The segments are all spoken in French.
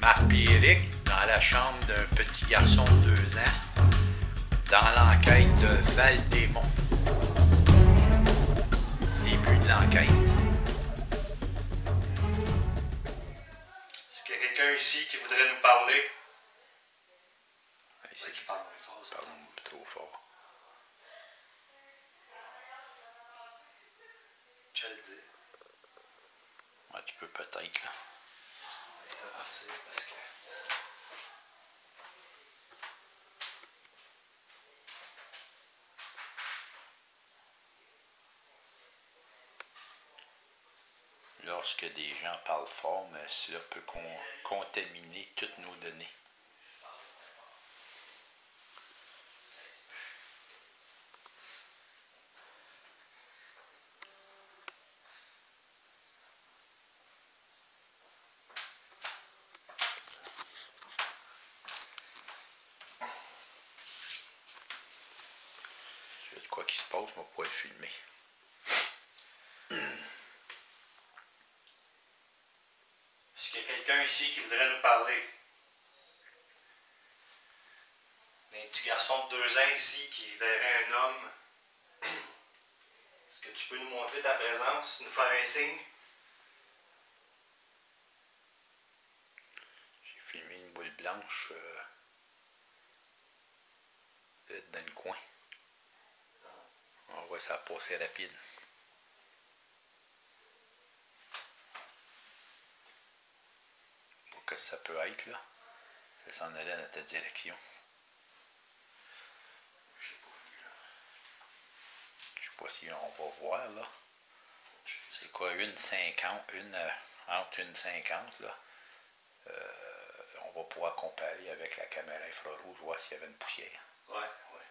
Marc et Éric dans la chambre d'un petit garçon de 2 ans dans l'enquête de Val-des-Monts. Début de l'enquête. Est-ce qu'il y a quelqu'un ici qui voudrait nous parler? C'est qui parle moins fort, ça parle trop fort. Je le dis. Ouais, tu peux peut-être, là. Ça va partir parce que... Lorsque des gens parlent fort, mais cela peut contaminer toutes nos données. Il y a de quoi qui se passe, on va pouvoir le filmer. Est-ce qu'il y a quelqu'un ici qui voudrait nous parler? Il y a un petit garçon de 2 ans ici qui verrait un homme. Est-ce que tu peux nous montrer ta présence, nous faire un signe? J'ai filmé une boule blanche dans le coin. On voit ça passer rapide. Qu'est-ce que ça peut être, là? Ça s'en allait dans ta direction. Je sais pas vu, là. Je sais pas si on va voir, là. C'est quoi, 1,50, entre 1,50, là. On va pouvoir comparer avec la caméra infrarouge, voir s'il y avait une poussière. Ouais, ouais.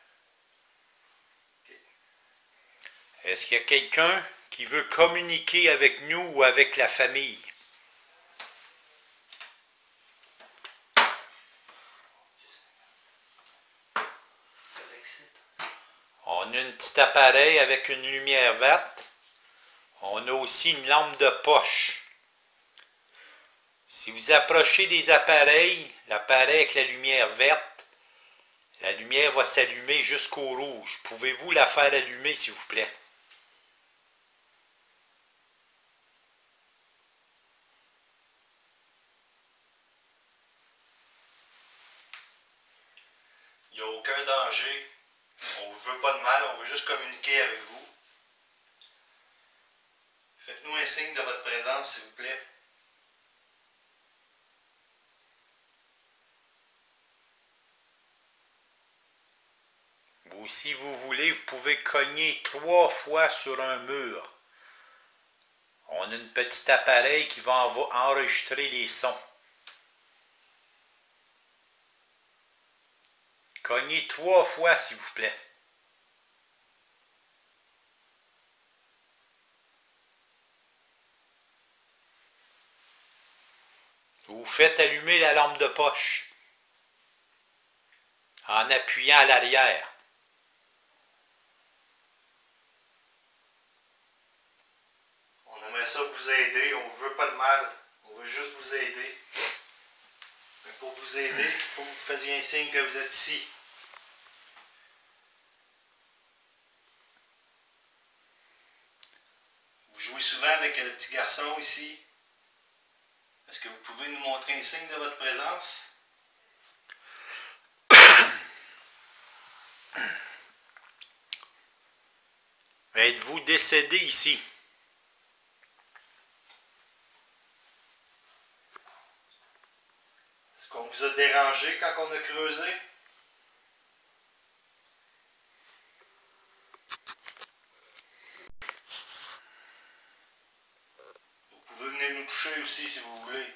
Okay. Est-ce qu'il y a quelqu'un qui veut communiquer avec nous ou avec la famille? On a un petit appareil avec une lumière verte. On a aussi une lampe de poche. Si vous approchez des appareils, l'appareil avec la lumière verte, la lumière va s'allumer jusqu'au rouge. Pouvez-vous la faire allumer, s'il vous plaît? Il n'y a aucun danger. On ne vous veut pas de mal, on veut juste communiquer avec vous. Faites-nous un signe de votre présence, s'il vous plaît. Ou si vous voulez, vous pouvez cogner 3 fois sur un mur. On a un petit appareil qui va enregistrer les sons. Cognez 3 fois, s'il vous plaît. Vous faites allumer la lampe de poche en appuyant à l'arrière. On aimerait ça vous aider, on ne vous veut pas de mal, on veut juste vous aider. Mais pour vous aider, il faut que vous fassiez un signe que vous êtes ici. Vous jouez souvent avec le petit garçon ici. Est-ce que vous pouvez nous montrer un signe de votre présence? Êtes-vous décédé ici? Est-ce qu'on vous a dérangé quand on a creusé? Vous pouvez venir nous toucher aussi si vous voulez.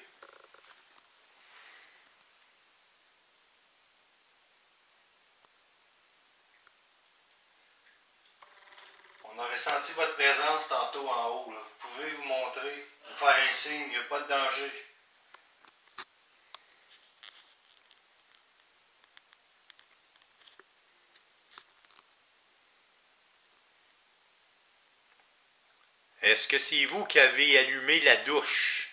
On a ressenti votre présence tantôt en haut. Là. Vous pouvez vous montrer, vous faire un signe, il n'y a pas de danger. Est-ce que c'est vous qui avez allumé la douche?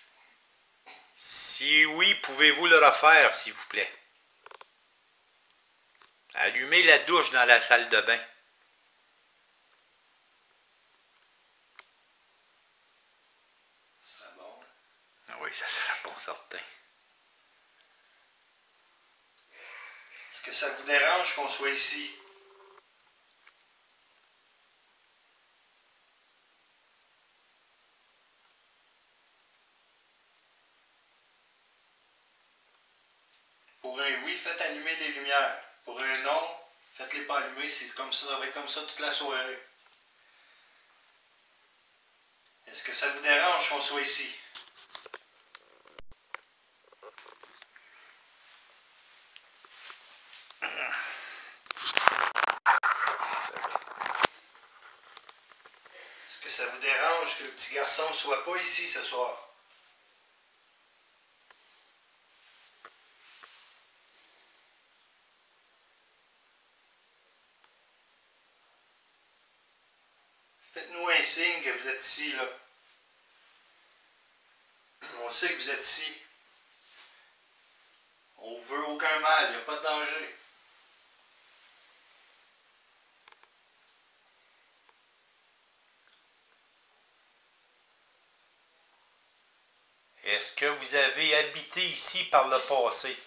Si oui, pouvez-vous le refaire, s'il vous plaît? Allumez la douche dans la salle de bain. Ça sera bon. Ah oui, ça sera bon, certain. Est-ce que ça vous dérange qu'on soit ici? Pour un oui, faites allumer les lumières. Pour un non, faites-les pas allumer. C'est comme ça va être comme ça toute la soirée. Est-ce que ça vous dérange qu'on soit ici? Est-ce que ça vous dérange que le petit garçon ne soit pas ici ce soir? Faites-nous un signe que vous êtes ici, là. On sait que vous êtes ici. On ne veut aucun mal, il n'y a pas de danger. Est-ce que vous avez habité ici par le passé?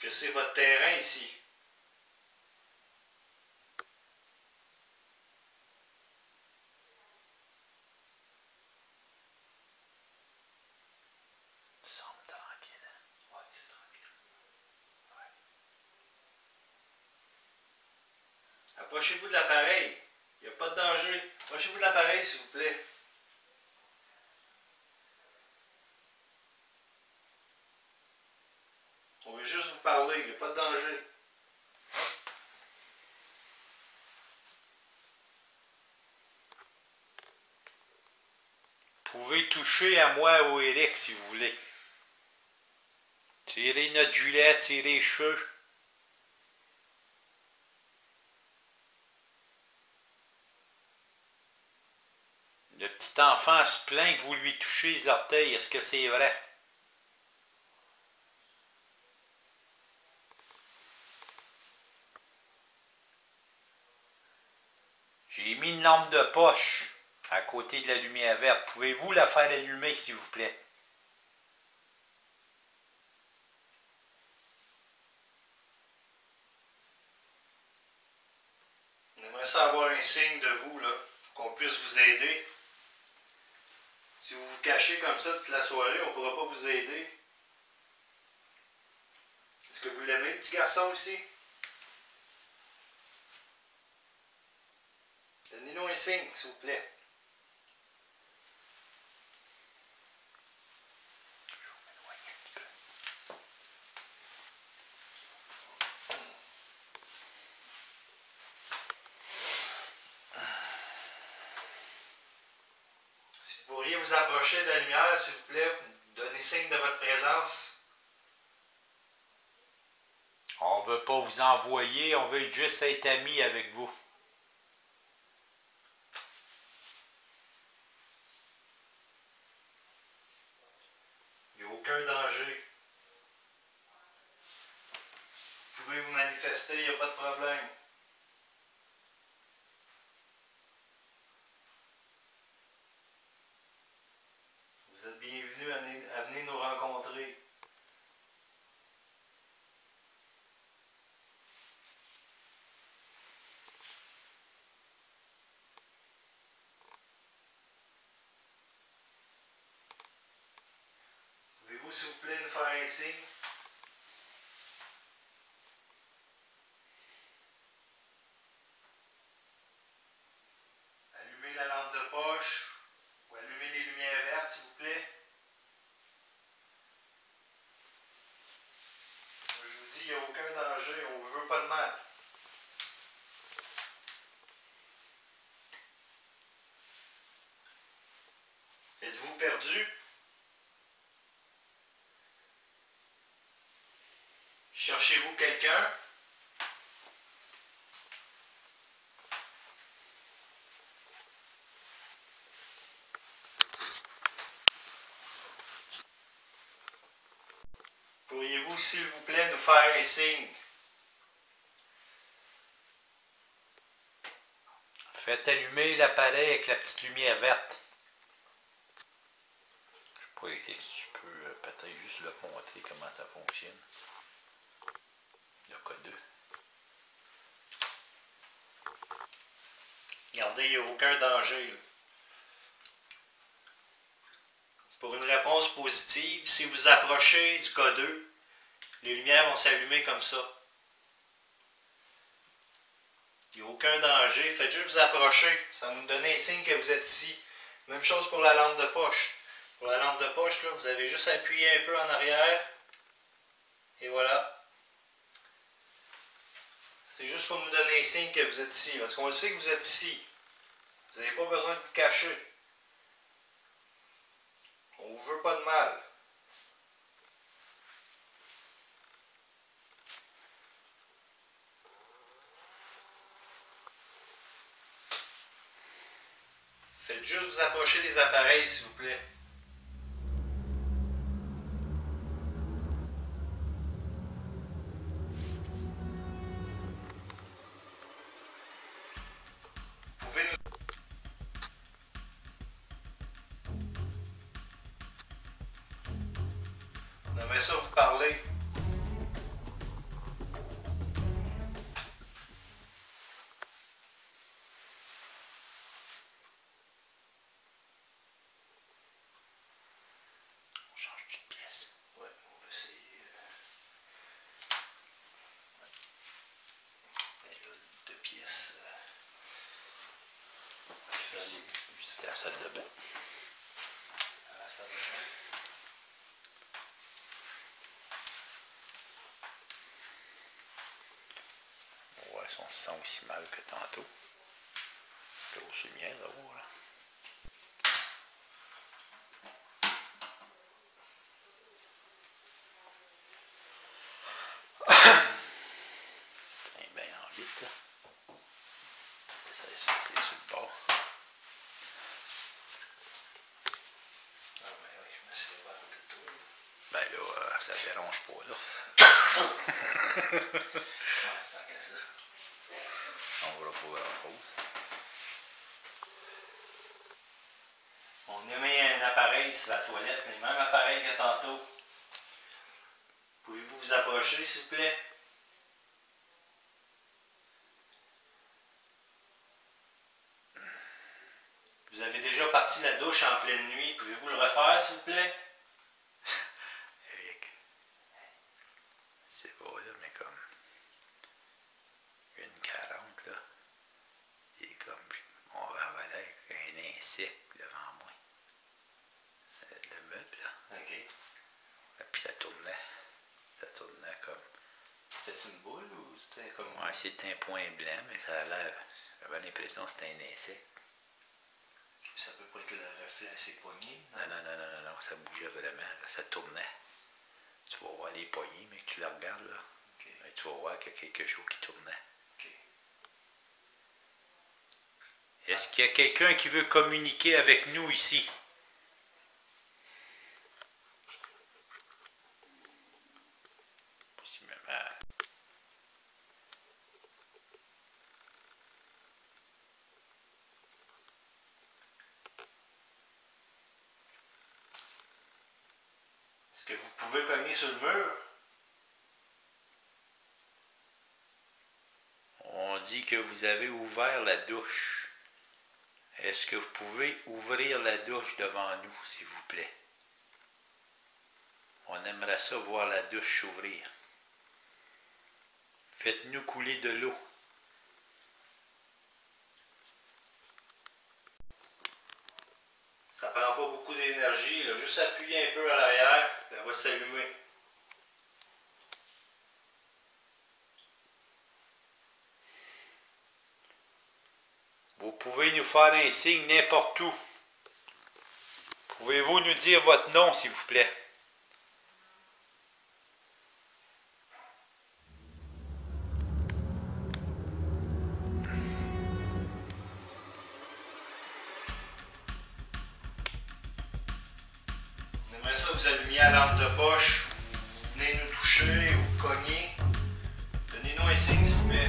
Est-ce que c'est votre terrain ici? Ça semble tranquille. Oui, c'est tranquille. Ouais. Approchez-vous de l'appareil. Il n'y a pas de danger. Approchez-vous de l'appareil, s'il vous plaît. On veut juste vous parler. Il n'y a pas de danger. Vous pouvez toucher à moi ou Eric si vous voulez. Tirez notre gilet, tirez les cheveux. Le petit enfant se plaint que vous lui touchez les orteils. Est-ce que c'est vrai? J'ai mis une lampe de poche à côté de la lumière verte. Pouvez-vous la faire allumer, s'il vous plaît? On aimerait ça avoir un signe de vous, là, pour qu'on puisse vous aider. Si vous vous cachez comme ça toute la soirée, on ne pourra pas vous aider. Est-ce que vous l'aimez, le petit garçon aussi? Donnez-nous un signe, s'il vous plaît. Si vous pourriez vous approcher de la lumière, s'il vous plaît, donnez signe de votre présence. On ne veut pas vous envoyer, on veut juste être amis avec vous. Il n'y a aucun danger. Vous pouvez vous manifester, il n'y a pas de problème. Vous êtes bienvenus à venir nous rencontrer. Pouvez-vous, s'il vous plaît, nous faire un signe? Allumez la lampe de poche ou allumez les lumières vertes, s'il vous plaît. Je vous dis, il n'y a aucun danger, on ne vous veut pas de mal. Êtes-vous perdu? Cherchez-vous quelqu'un? s'il vous plaît, nous faire un signe. Faites allumer l'appareil avec la petite lumière verte. Je sais pas si tu peux peut-être juste le montrer comment ça fonctionne. Le code 2. Regardez, il n'y a aucun danger. Là. Pour une réponse positive, si vous approchez du cas 2, les lumières vont s'allumer comme ça. Il n'y a aucun danger. Faites juste vous approcher. Ça va nous donner un signe que vous êtes ici. Même chose pour la lampe de poche. Pour la lampe de poche, là, vous avez juste appuyé un peu en arrière. Et voilà. C'est juste pour nous donner un signe que vous êtes ici. Parce qu'on le sait que vous êtes ici. Vous n'avez pas besoin de vous cacher. On ne vous veut pas de mal. Faites juste vous approcher des appareils, s'il vous plaît. Vous pouvez nous... On aimerait ça vous parler. C'était la salle de bain. Ouais, on se sent aussi mal que tantôt. Grosse lumière là-haut, là. C'est bien en vite, là. C'est sur le bord. Ben là, ça dérange pas, là. On va pas grand-chose. On a mis un appareil sur la toilette, le même appareil que tantôt. Pouvez-vous vous approcher, s'il vous plaît? Vous avez déjà parti la douche en pleine nuit. Pouvez-vous le refaire, s'il vous plaît? Eric, c'est beau, là, mais comme 1,40, là, il est comme mon ravalait avec un insecte devant moi. Le meuble, là. OK. Et puis ça tournait. Ça tournait comme... C'était une boule ou c'était comme... Ouais, c'était un point blanc, mais ça a l'air... J'avais l'impression que c'était un insecte. Ça peut pas être le reflet à ses poignets? Non, ça bougeait vraiment, là, ça tournait. Tu vas voir les poignées, mais que tu la regardes, là. Okay. Tu vas voir qu'il y a quelque chose qui tournait. Okay. Est-ce qu'il y a quelqu'un qui veut communiquer avec nous ici? Possiblement. Est-ce que vous pouvez cogner sur le mur? On dit que vous avez ouvert la douche. Est-ce que vous pouvez ouvrir la douche devant nous, s'il vous plaît? On aimerait ça voir la douche s'ouvrir. Faites-nous couler de l'eau. Ça prend pas beaucoup d'énergie, là. Juste appuyer un peu à l'arrière, elle va s'allumer. Vous pouvez nous faire un signe n'importe où. Pouvez-vous nous dire votre nom, s'il vous plaît? On aimerait ça que vous allumiez la lampe de poche. Vous venez nous toucher. toucher ou cogner, donnez-nous un signe s'il vous plaît.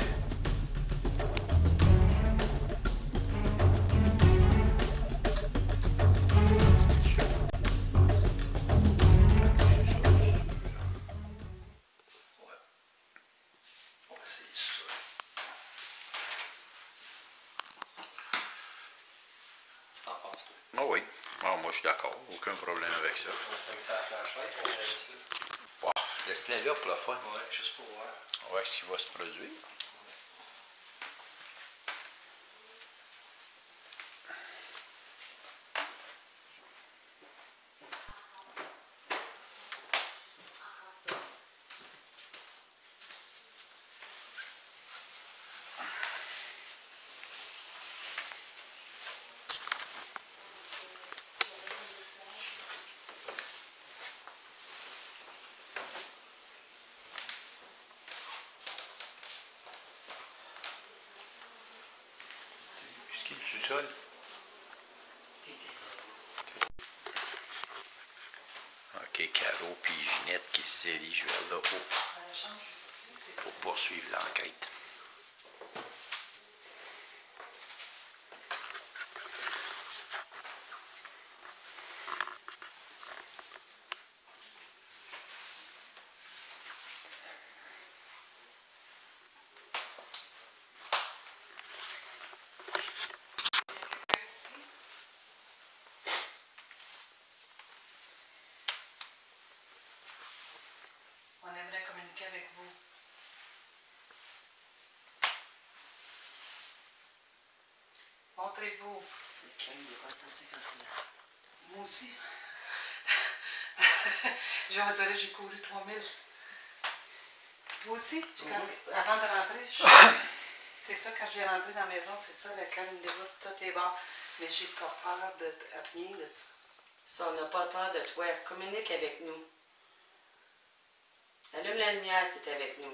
Ah oui, ah, moi je suis d'accord, aucun problème avec ça. Wow. Laisse-la là pour la fin. Ouais, juste pour voir. On va voir ce qui va se produire. Qui est le sous-sol? Ok, Caro puis Ginette qui se dirigent vers là pour poursuivre l'enquête. On aimerait communiquer avec vous. Montrez-vous. C'est clair, il est pas 150 000. Moi aussi. Je vous dirais, j'ai couru 3000. Toi aussi? Avant de rentrer, c'est ça, quand j'ai rentré dans la maison, c'est ça, le cœur me dévore sur toutes les bords. Mais j'ai pas peur de rien de ça. Si on n'a pas peur de toi, communique avec nous. Allume la lumière si t'es avec nous.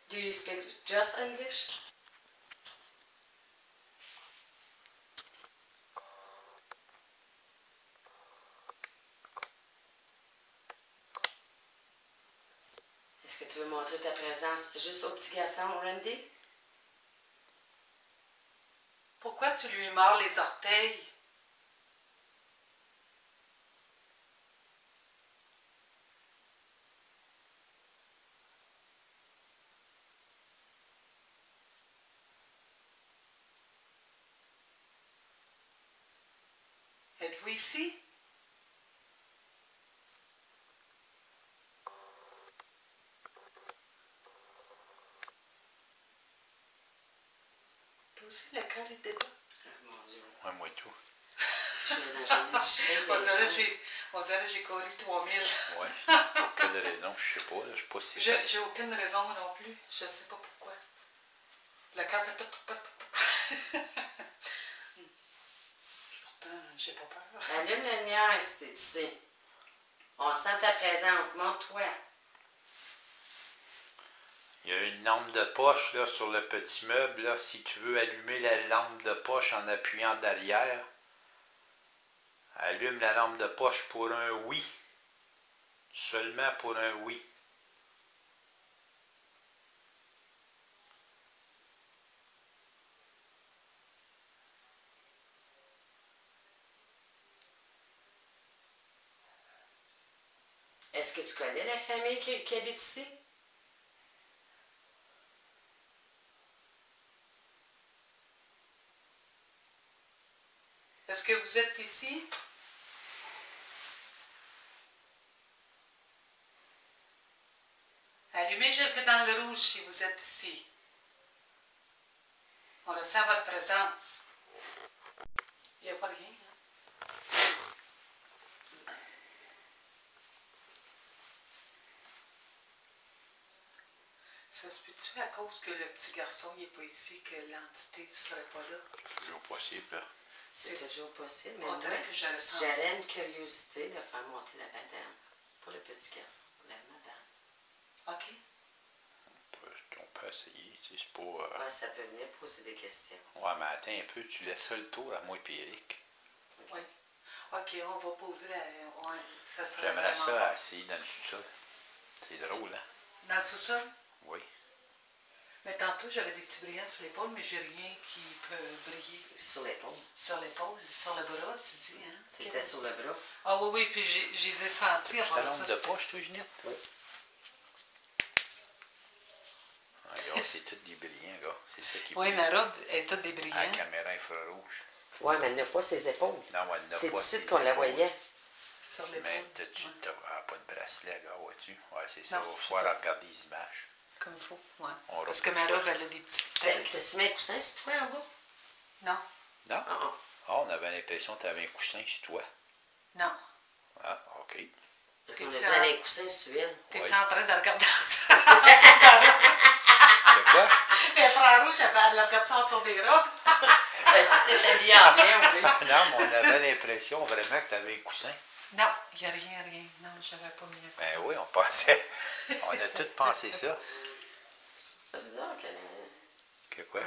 Do you speak just English? Est-ce que tu veux montrer ta présence juste au petit garçon, Randy? Pourquoi tu lui mords les orteils? Êtes-vous ici? Toi aussi, le cœur est débat. Ah, mon Dieu. Ouais, moi tout. On dirait que j'ai couru 3000. Ouais. Pour quelle raison, je sais pas. Là, je sais pas si J'ai aucune raison moi non plus. Je sais pas pourquoi. Le cœur fait tout. Pourtant, j'ai pas peur. Allume la lumière si t'es ici. On sent ta présence. Montre-toi. il y a une lampe de poche là, sur le petit meuble. Là. Si tu veux allumer la lampe de poche en appuyant derrière, allume la lampe de poche pour un oui. Seulement pour un oui. Est-ce que tu connais la famille qui habite ici? Est-ce que vous êtes ici? Allumez juste dans le rouge si vous êtes ici. On ressent votre présence. Il n'y a pas rien. Hein? Ça se peut-tu à cause que le petit garçon n'est pas ici, que l'entité ne serait pas là? C'est toujours possible. C'est toujours possible, mais On moi, dirait que j'aurais senti. j'avais une curiosité de faire monter la madame. Pour le petit garçon, la madame. OK. On peut essayer. C'est pas. Ouais, ça peut venir poser des questions. Ouais, mais attends un peu, tu laisses ça le tour à moi et Eric. Oui. OK, on va poser la... Ouais, ça serait J'aimerais vraiment ça bon. assis dans le sous-sol. C'est drôle, hein? Dans le sous-sol? Oui. Mais tantôt, j'avais des petits brillants sur l'épaule, mais j'ai rien qui peut briller Sur l'épaule. sur l'épaule, sur le bras, tu dis, hein? C'était sur le bras. Ah oui, oui, puis je les ai sentis. Ta lampe de poche, toi, Ginette? Oui. Ah, gars, c'est tout des brillants, gars. C'est ça qui Oui, brille. ma robe est toute des À la brillants. caméra infrarouge. Oui, mais elle n'a pas ses épaules. Non, elle n'a C'est pas ici ses qu'on la épaules. voyait. Sur Mais l'épaule. tu Ouais. n'as pas de bracelet, gars, vois-tu? Ouais, c'est ça. Non, Il va je sais falloir regarder les images. Comme il faut, ouais. On Parce que aura ma pas le robe, choix. elle a des petites têtes. T'as-tu mis un coussin sur toi en bas? Non, Non? Ah, ah. Ah, on avait l'impression que tu avais un coussin sur toi. non. Ah, OK. Parce qu'on a T'es-tu dit aller un coussin sur elle. T'es Oui. en train de regarder De quoi? Les frères rouges, elle regarde ça autour des robes. Si t'étais habillée en bien, oui. Non, mais on avait l'impression vraiment que tu avais un coussin. Non, il n'y a rien, rien. Non, je n'avais pas mis un Ben coussin. oui, on pensait. On a tous pensé ça. C'est bizarre qu'elle Que quoi?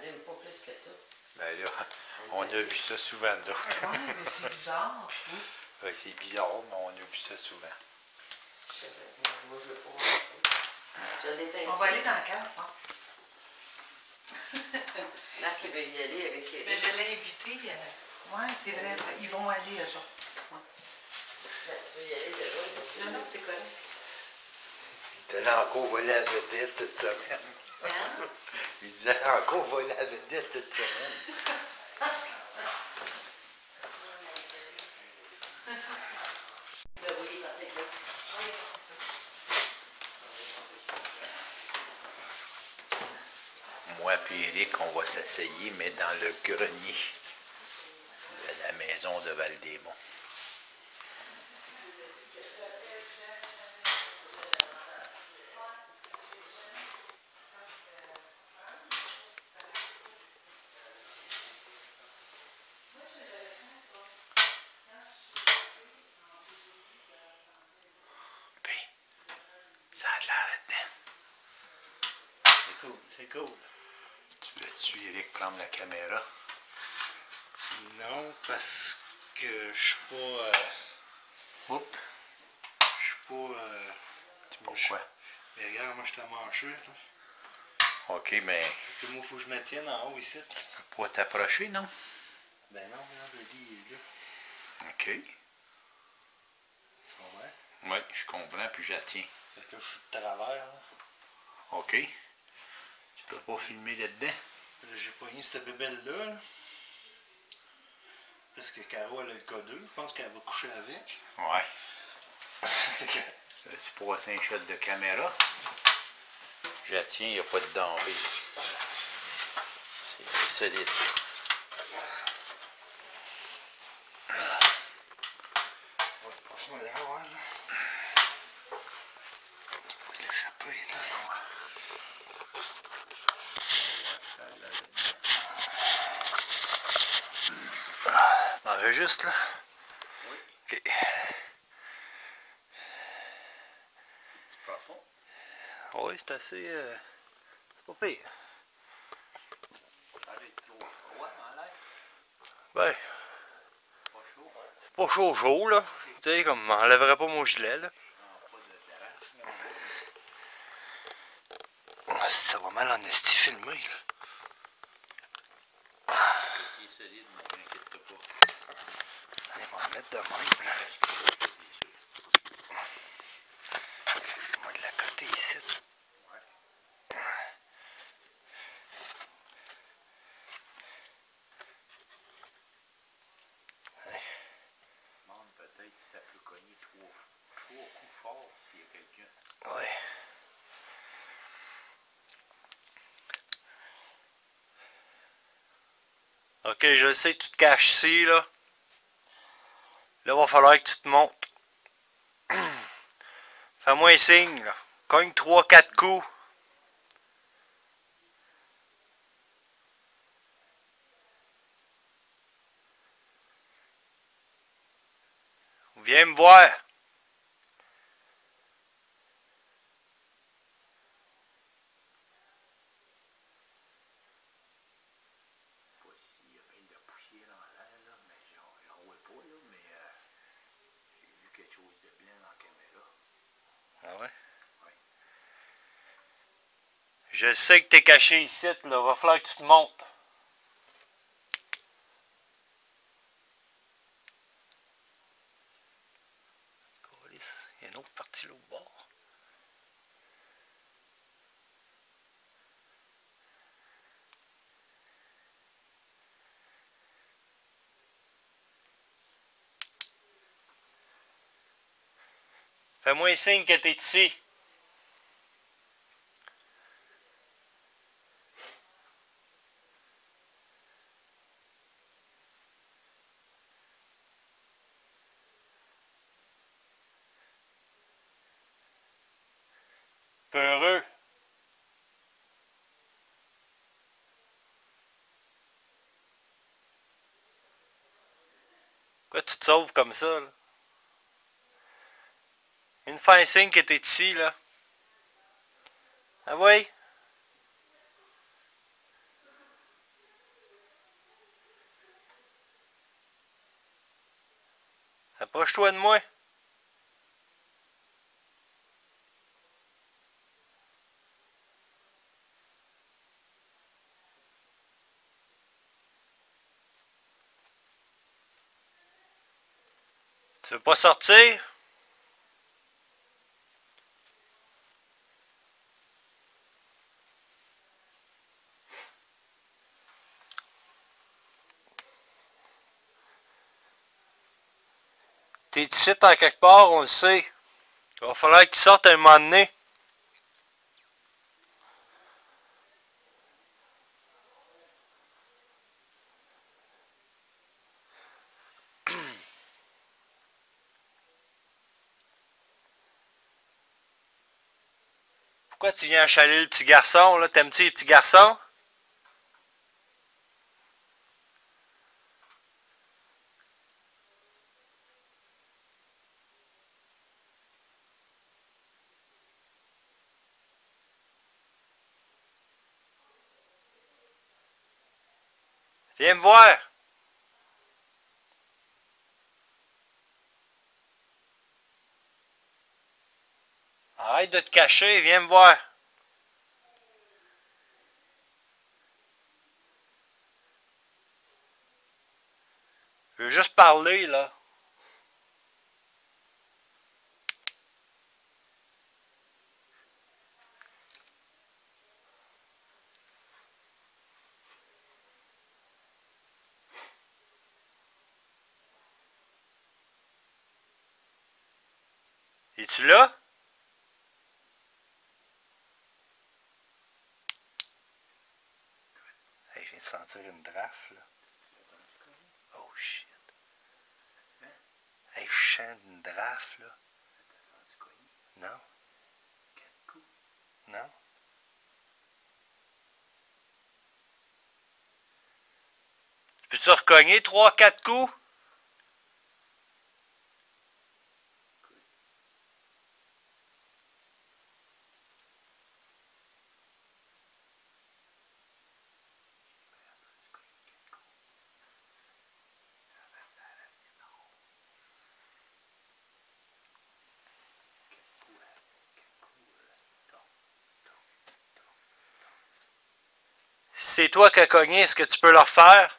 n'aime pas plus que ça. Ben là, on a vu ça souvent, nous autres. Oui, mais c'est bizarre. Oui. Ouais, c'est bizarre, mais on a vu ça souvent. Je sais pas. Moi, je veux pas voir ça. Je l'éteins. On va aller dans la cave. Hein. Marc, il veut y aller avec... Mais je l'ai invité. Oui, c'est vrai. Ils vont aller, eux autres. Ouais. Ben, tu veux y aller déjà? Non, non, c'est correct. Tu as encore volé la vedette cette semaine. Hein? Il disait encore volé la vedette cette semaine. Ben oui, parce que... Moi et Eric, on va s'essayer, mais dans le grenier de la maison de Val-des-Monts. Puis, ça a l'air là-dedans. C'est cool, c'est cool. Tu veux-tu, Eric, prendre la caméra? Non, parce que je suis pas... Oups. je suis pas... Pourquoi? Mais regarde, moi, je suis mancheux, là. OK, mais Fait que moi, il faut que je me tienne en haut ici. tu peux pas t'approcher, non? Ben non, regarde, le lit, il est là. OK. Tu comprends? Oui, je comprends, puis je la tiens. Fait que là, je suis de travers, là. OK. Tu peux pas filmer là-dedans? Là, j'ai pogné cette bébelle-là, là. Parce que Caro, elle a le cas 2. Je pense qu'elle va coucher avec. Ouais. Tu passes un shot de caméra? Je la tiens, il n'y a pas de danger. C'est solide. Passe-moi là, ouais, là. Tu peux l'échapper, là. T'enregistres, là? Oui. OK. C'est profond. Oui, c'est assez... c'est pas pire. Ça va être trop froid dans l'air. Ben, Pas chaud. c'est pas chaud, là. Tu sais, comme, m'enlèverais pas mon gilet, là. Non, pas de terrasse. Ça va mal en esti filmé, là. C'est solide, mais n'inquiète pas. Allez, on va mettre de même, là. On va de la côté ici. Demande peut-être si ça peut cogner trois coups forts s'il y a quelqu'un. Ouais. Ok, je sais, tu te caches ici, là. Là, va falloir que tu te montes. Fais-moi un signe, là. Cogne 3-4 coups. Viens me voir. Pas s'il y a bien de la poussière dans l'air, là, mais j'en vois pas, là, mais Je sais que t'es caché ici, là. Va falloir que tu te montes. Il y a une autre partie là au bord. Fais-moi signe que t'es ici. Peureux. Pourquoi tu te sauves comme ça, là? Une fin signe que t'es ici, là. Ah oui? Approche-toi de moi. Tu veux pas sortir? T'es ici en quelque part, on le sait. Il va falloir qu'il sorte un moment donné. Pourquoi tu viens achaler le petit garçon, là? T'aimes-tu les petits garçons? Viens me voir. Arrête de te cacher, viens me voir. Je veux juste parler, là. Es-tu là? Hey, je viens de sentir une draft, là. Oh shit. Hey, je sens une draft, là. Non? Non? Peux-tu recogner 3-4 coups? Si c'est toi qui as cogné, est-ce que tu peux le refaire?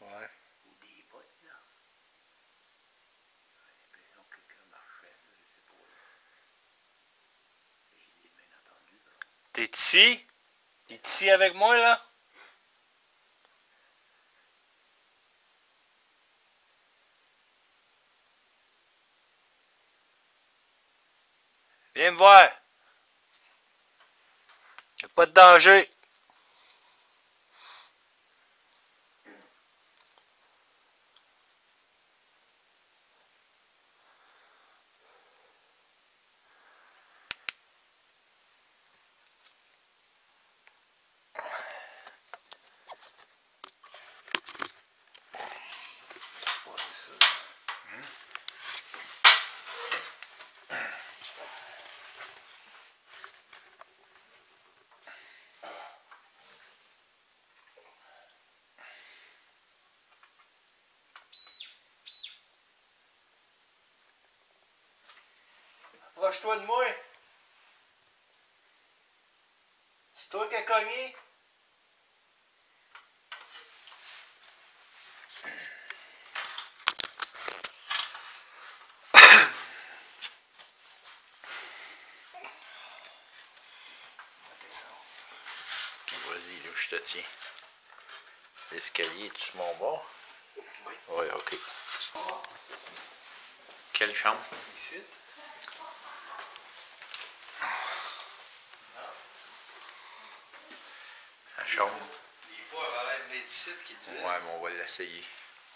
Ouais. T'es ici? T'es ici avec moi, là? Viens me voir. Y'a pas de danger. Rapproche-toi de moi. C'est toi qui as cogné? Vas-y, là, je te tiens. L'escalier, tu mon bord? Oui. Oui, ok. Quelle chambre? Ici. La chambre? Les pas avaient l'air d'être ici qui disaient. Ouais, mais on va l'essayer.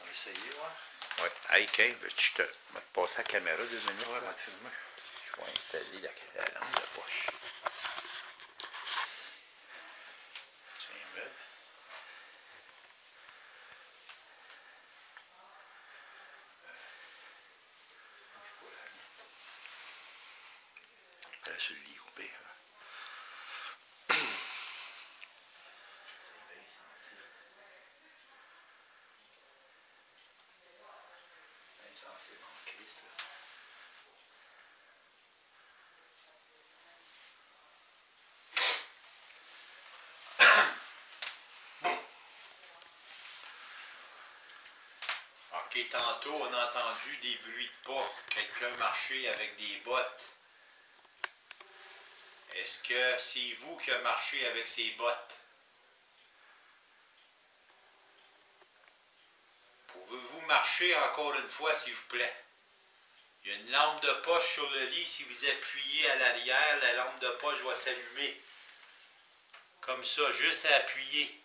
On va essayer, ouais. Ouais. Hey, Kay, je te vais te passer la caméra 2 minutes. Ouais, là. va te filmer. Je vais installer la lampe de poche. Tiens, bref. Là, sur le lit, au pire. C'est bien sensible. Bien sensible en Christ, là. Ok, tantôt on a entendu des bruits de pas. Quelqu'un marcher avec des bottes. Est-ce que c'est vous qui avez marché avec ces bottes? Pouvez-vous marcher encore une fois, s'il vous plaît? Il y a une lampe de poche sur le lit. Si vous appuyez à l'arrière, la lampe de poche va s'allumer. Comme ça, juste à appuyer.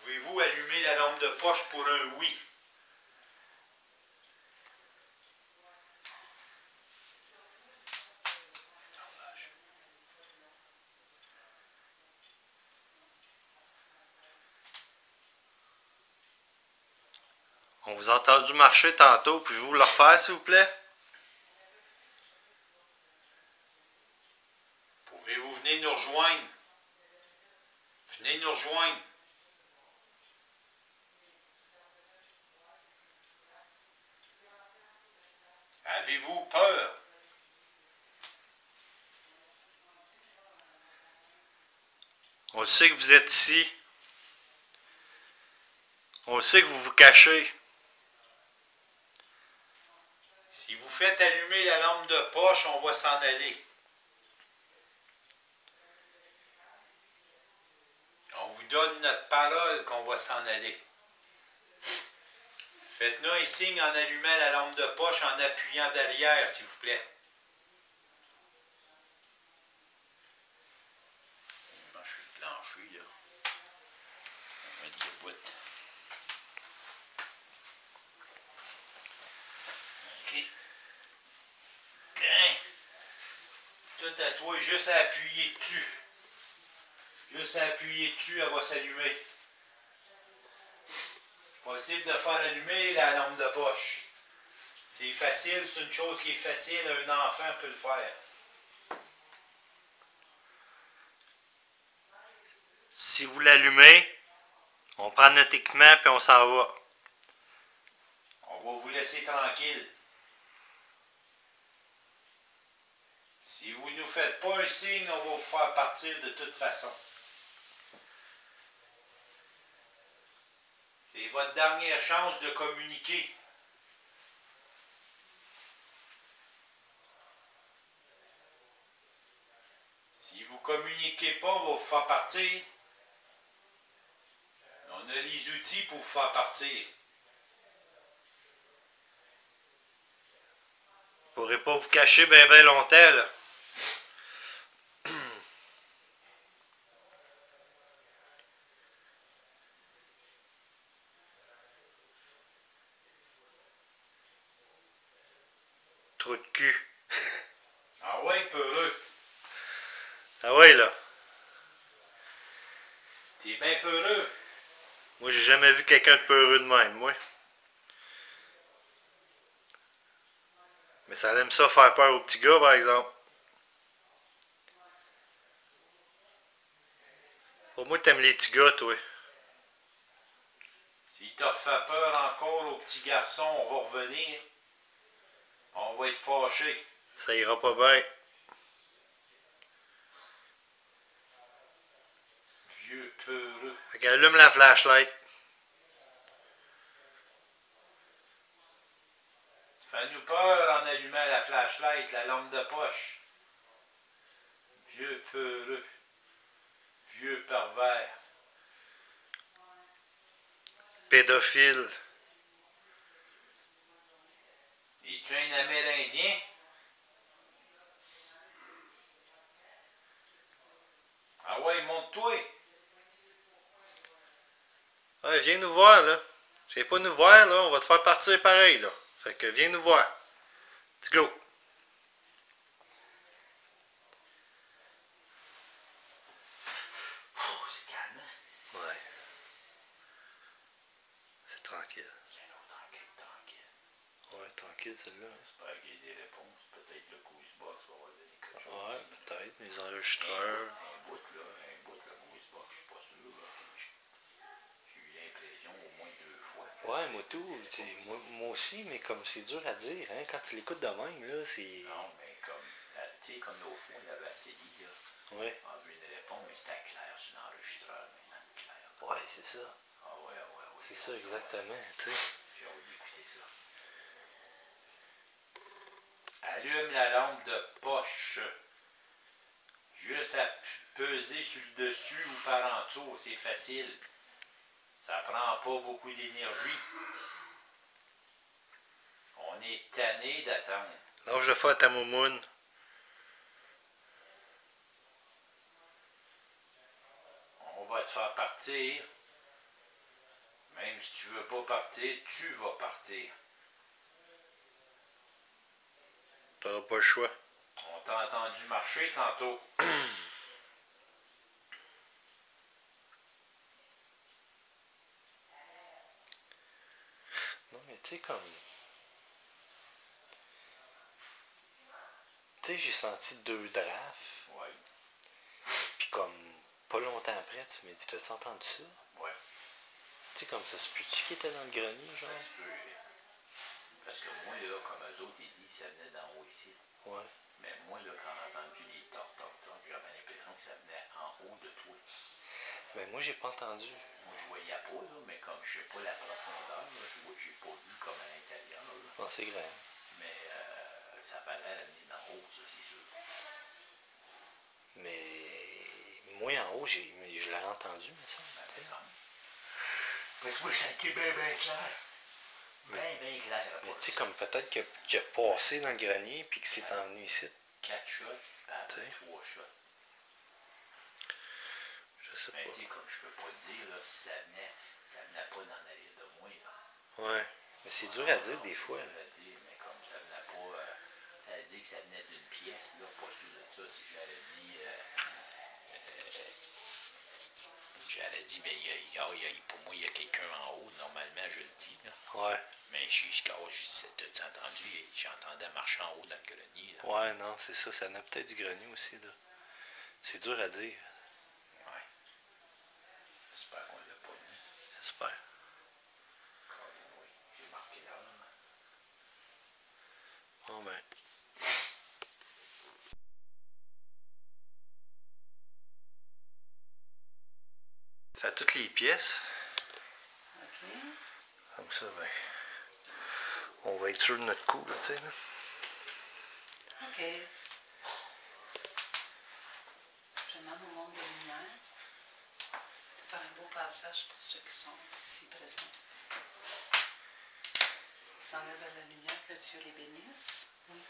Pouvez-vous allumer la lampe de poche pour un oui? On vous a entendu marcher tantôt. Pouvez-vous le refaire, s'il vous plaît? Pouvez-vous venir nous rejoindre? Venez nous rejoindre. Avez-vous peur? On le sait que vous êtes ici. On le sait que vous vous cachez. Si vous faites allumer la lampe de poche, on va s'en aller. On vous donne notre parole qu'on va s'en aller. Faites-nous un signe en allumant la lampe de poche en appuyant derrière, s'il vous plaît. Je suis planché, là. On va mettre des bouts. OK. Crin. Tout à toi, juste à appuyer dessus. Juste à appuyer dessus, elle va s'allumer. Possible de faire allumer la lampe de poche. C'est facile, c'est une chose qui est facile, un enfant peut le faire. Si vous l'allumez, on prend notre équipement puis on s'en va. On va vous laisser tranquille. Si vous ne nous faites pas un signe, on va vous faire partir de toute façon. C'est votre dernière chance de communiquer. Si vous ne communiquez pas, on va vous faire partir. On a les outils pour vous faire partir. Vous ne pourrez pas vous cacher bien longtemps, là. Trou de cul. Ah ouais, peureux. Ah ouais, là. T'es bien peureux. Moi, j'ai jamais vu quelqu'un de peureux de même, moi. Mais ça aime ça faire peur aux petits gars, par exemple. Pour moi, t'aimes les petits gars, toi. Si S'il te refait peur encore au petit garçon, on va revenir. On va être fâchés. Ça ira pas bien. Vieux peureux. Fait qu'allume la flashlight. Fais-nous peur en allumant la flashlight, la lampe de poche. Vieux peureux. Vieux pervers. Pédophile. Es-tu un Amérindien? Ah ouais, monte-toi. Ouais, viens nous voir, là. Tu viens pas nous voir, là, on va te faire partir pareil, là. Fait que viens nous voir. Let's go. Oh, c'est calme. Ouais. C'est tranquille. C'est une autre enquête tranquille. Ouais, tranquille, celle-là. J'espère qu'il y a des réponses. Peut-être le Ghostbox va avoir donné quelque chose. Ouais, peut-être. Les enregistreurs. Un bout, le Ghostbox, je suis pas sûr. Là. J'ai eu l'impression au moins 2 fois. Ouais, moi tout. Moi aussi, mais comme c'est dur à dire, hein. Quand tu l'écoutes de même, là, c'est. Non, mais comme, tu sais, comme l'autre fois, il y avait assez dit, là. Ouais. On a vu une réponse, mais c'était clair sur l'enregistreur maintenant. Clair. Là. Ouais, c'est ça. Ah ouais. C'est ça, exactement, tu sais. J'ai envie d'écouter ça. Allume la lampe de poche. Juste à peser sur le dessus ou par en dessous, c'est facile. Ça prend pas beaucoup d'énergie. On est tanné d'attendre. Lâche de faire ta moumoune. On va te faire partir. Même si tu veux pas partir, tu vas partir. T'auras pas le choix. On t'a entendu marcher tantôt. Non, mais tu sais, comme. Tu sais, j'ai senti 2 drafts. Ouais. Puis comme, pas longtemps après, tu m'as dit, t'as-tu entendu ça? Ouais. Tu sais, comme ça se peut-tu qu'il était dans le grenier, genre? Ça se peut. Parce que moi, là, comme eux autres, ils disent ça venait d'en haut ici. Ouais. Mais moi, là, quand j'ai entendu les toc, j'avais l'impression que ça venait en haut de toi. Mais moi, j'ai pas entendu. Moi, je voyais pas, là, mais comme je sais pas la profondeur, là, j'ai pas vu comme à l'intérieur. Là. Non, c'est grand. Mais ça avait l'air à venir d'en haut, ça, c'est sûr. Mais moi, en haut, je l'ai entendu, mais ça. Ben, ça. Mais toi, ça a été bien clair. Bien clair. Mais tu sais, comme peut-être qu'il a passé dans le grenier puis que c'est envenu ici. 4 shots, après T'sais. 3 shots. Je sais Mais pas. tu sais, comme je peux pas te dire, là, si ça venait pas dans l'arrière de moi, là. Ouais. Mais c'est dur à dire des fois. C'est dur à dire, mais comme ça venait pas, ça a dit que ça venait d'une pièce, là, pas sûr de ça. Si j'aurais dit, mais pour moi, il y a quelqu'un en haut, normalement, je le dis, là. Ouais. Mais t'as-tu entendu, j'entendais marcher en haut dans le grenier, là. Ouais, non, c'est ça. Ça venait peut-être du grenier aussi, là. C'est dur à dire. Ouais. J'espère qu'on l'a pas mis. J'espère. Oui, j'ai marqué l'heure. Bon ben. Fait toutes les pièces. OK. Comme ça, ben. On va être sûr de notre coup, là, tu sais, là. OK. Je demande au monde des lumières de faire un beau passage pour ceux qui sont ici présents. Ils s'enlèvent à la lumière, que Dieu les bénisse. Oui.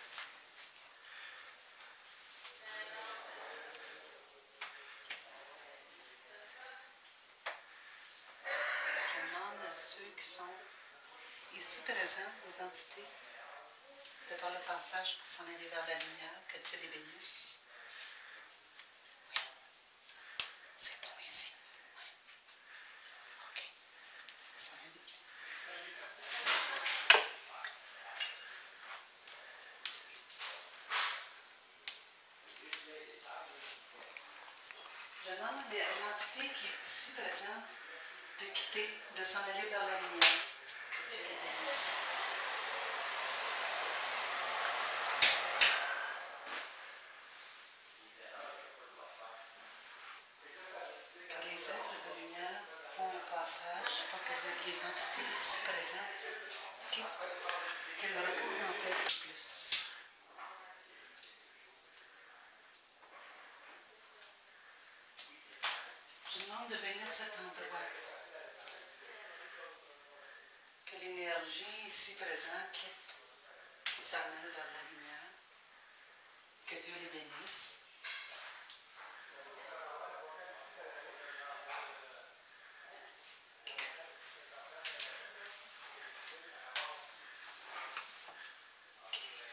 Je demande à ceux qui sont ici présents, les entités, de faire le passage pour s'en aller vers la lumière, que Dieu les bénisse. Oui. C'est bon ici. Oui. OK. Ça va vite. Je demande à l'entité qui est ici présente de quitter, de s'en aller vers la lumière. Que Dieu les bénisse. Que les êtres de lumière font un passage pour que les entités ici présentes qu'elles me reposent en paix plus. Je demande de bénir cet endroit. Que l'énergie ici présente qui s'en aille vers la lumière. Que Dieu les bénisse.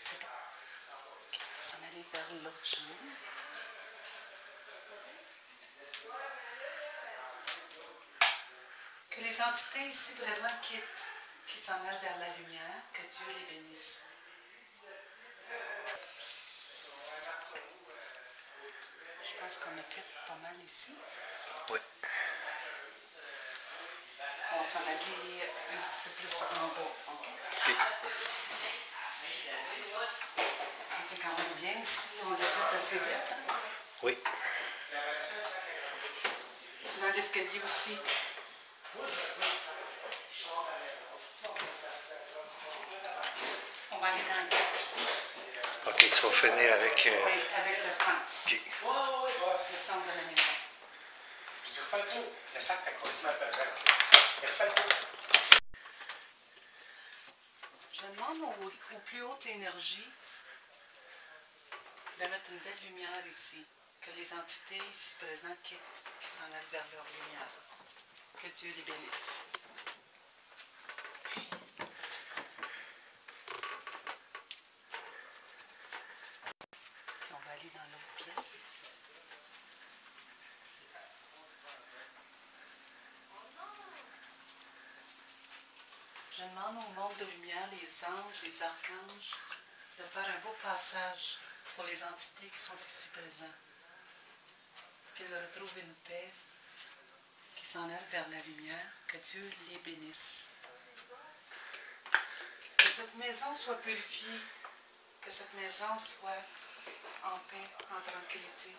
C'est bon. S'en aller vers l'autre chambre. Que les entités ici présentes qui s'en aillent vers la lumière, que Dieu les bénisse. Je pense qu'on a fait pas mal ici. Oui. On s'en allait un petit peu plus en bas. OK. On était quand même bien ici. On l'a fait assez vite. Hein? Oui. Dans l'escalier aussi. On va aller dans le cadre. OK, tu vas finir avec... Oui, avec le sang. OK. Le sang de la maison. Je dis, refais le tour. Le sac t'a complètement pesant. Mais refais le tour. Je demande aux plus hautes énergies de mettre une belle lumière ici. Que les entités ici présentes qui s'en aillent vers leur lumière. Que Dieu les bénisse. Puis on va aller dans l'autre pièce. Je demande au monde de lumière, les anges, les archanges, de faire un beau passage pour les entités qui sont ici présentes. Qu'ils retrouvent une paix, qu'ils s'en aillent vers la lumière, que Dieu les bénisse. Que cette maison soit purifiée, que cette maison soit en paix, en tranquillité.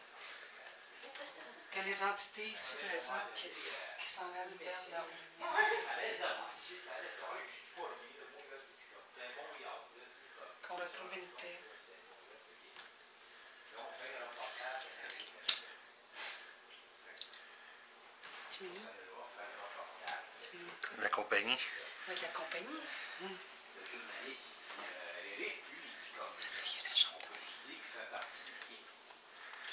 Que les entités ici présentes qui s'en aillent vers leur lumière, que Dieu les bénisse. Qu'on retrouve une paix. Diminue. La compagnie. Oui, de la compagnie. Essayez la chambre.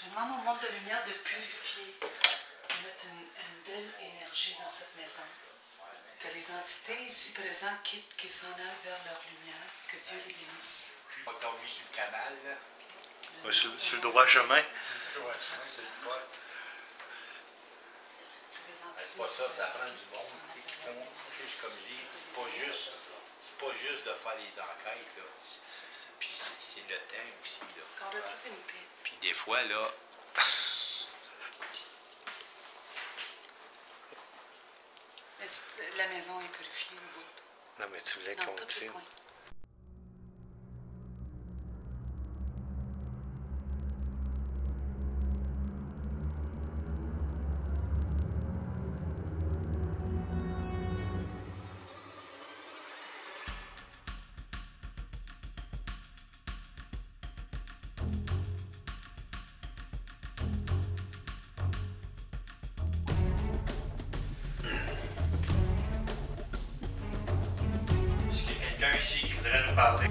Je demande au monde de lumière de purifier, de mettre une belle énergie dans cette maison. Que les entités ici présentes qui s'en aillent vers leur lumière, que Dieu les bénisse. On t'a mis sur le canal, là. Ouais, sur le droit chemin. Ouais, c'est le poste. C'est pas ça, ça prend du monde qui font. C'est comme je dis, c'est pas juste de faire les enquêtes, là. Puis c'est le temps aussi, là. Qu'on retrouve une paix. Puis des fois, là, Mais la maison est purifiée au bout. Non, mais tu voulais Dans qu'on te tous les filme. coins. est-ce qu'il y a quelqu'un ici qui voudrait nous parler?